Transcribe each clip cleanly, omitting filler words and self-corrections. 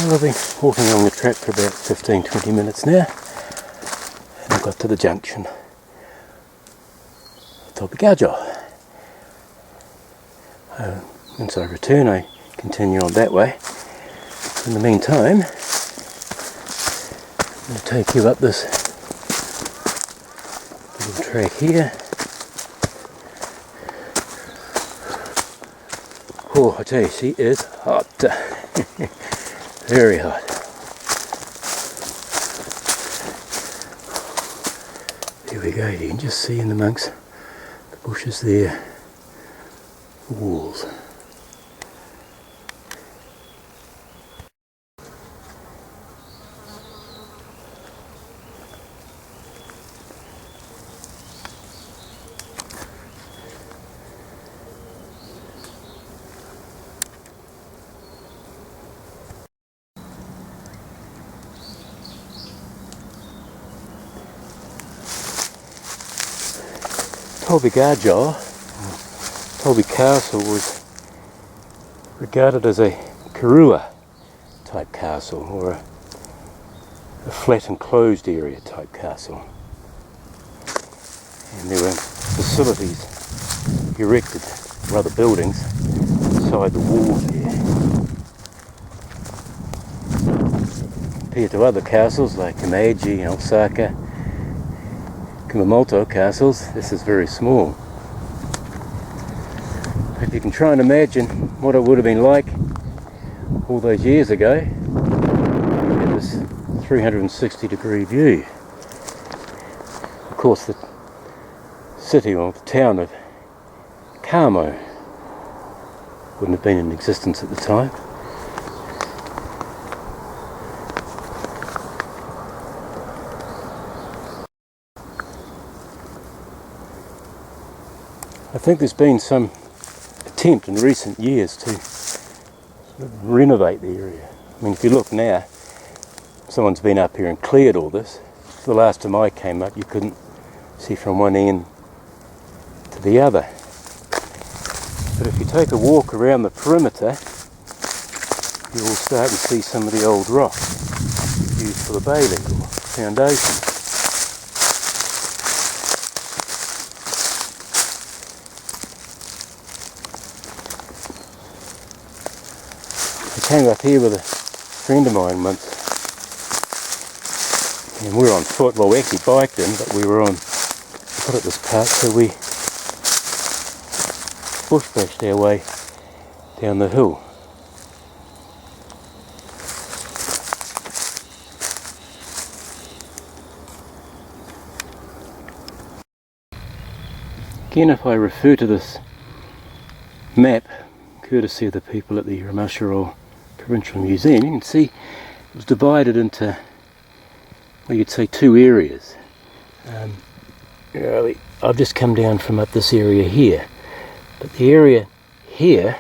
Well, I've been walking along the track for about 15-20 minutes now, and I've got to the junction of Tobiga-jo. Once I return, I continue on that way. In the meantime, I'm going to take you up this little track here. Oh, I tell you, she is hot. Very hot. Here we go, you can just see in amongst the bushes there, the walls. Tobiga-jo, Tobiga Castle, was regarded as a Karua type castle, or a flat enclosed area type castle. And there were facilities erected, or other buildings, inside the wall there. Compared to other castles like Tobiga-jo and Osaka, Kumamoto castles, this is very small. If you can try and imagine what it would have been like all those years ago, at this 360-degree view. Of course, the city or the town of Kamo wouldn't have been in existence at the time. I think there's been some attempt in recent years to sort of renovate the area. I mean, if you look now, someone's been up here and cleared all this. The last time I came up, you couldn't see from one end to the other. But if you take a walk around the perimeter, you will start to see some of the old rock used for the bailey or foundation. I came up here with a friend of mine once, and we were on foot. Well, we actually biked in, but we were on foot at this part, so we bush bashed our way down the hill. Again, if I refer to this map, courtesy of the people at the Ramashiro Provincial Museum, you can see it was divided into, well, you'd say two areas. I've just come down from up this area here, but the area here,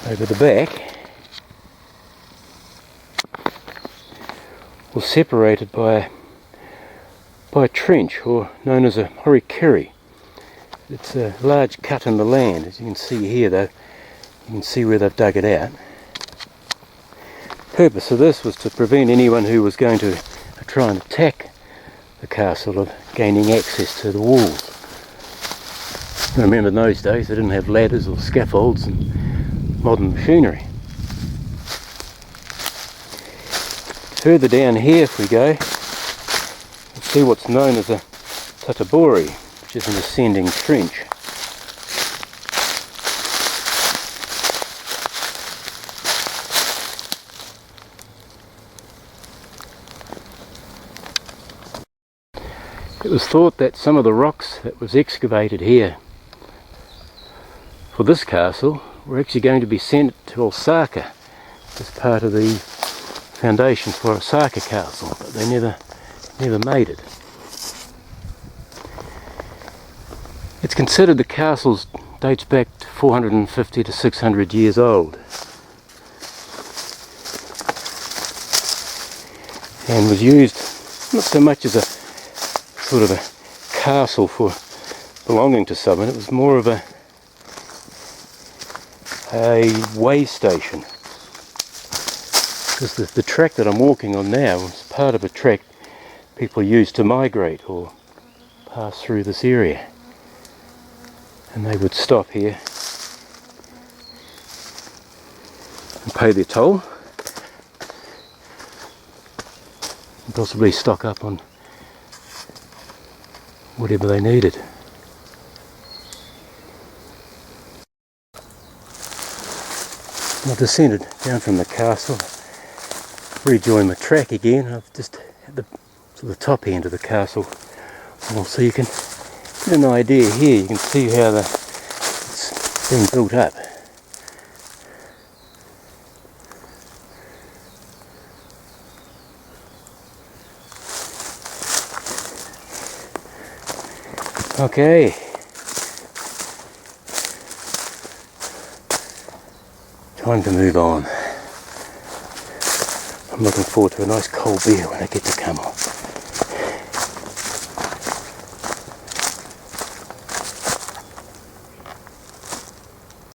over the back, was separated by a trench, or known as a horikiri. It's a large cut in the land, as you can see here though. You can see where they've dug it out. The purpose of this was to prevent anyone who was going to try and attack the castle of gaining access to the walls. I remember in those days they didn't have ladders or scaffolds and modern machinery. Further down here if we go, we'll see what's known as a tatabori, which is an ascending trench. It was thought that some of the rocks that was excavated here for this castle were actually going to be sent to Osaka as part of the foundation for Osaka Castle, but they never made it. It's considered the castle dates back to 450 to 600 years old, and was used not so much as a sort of a castle for belonging to someone. It was more of a way station This is the track that I'm walking on now. It's part of a track people use to migrate or pass through this area. And they would stop here and pay their toll and possibly stock up on whatever they needed. I've descended down from the castle, rejoined my track again. I've just at the top end of the castle wall, so you can get an idea here. You can see how it's been built up. Okay. Time to move on. I'm looking forward to a nice cold beer when I get to Camel.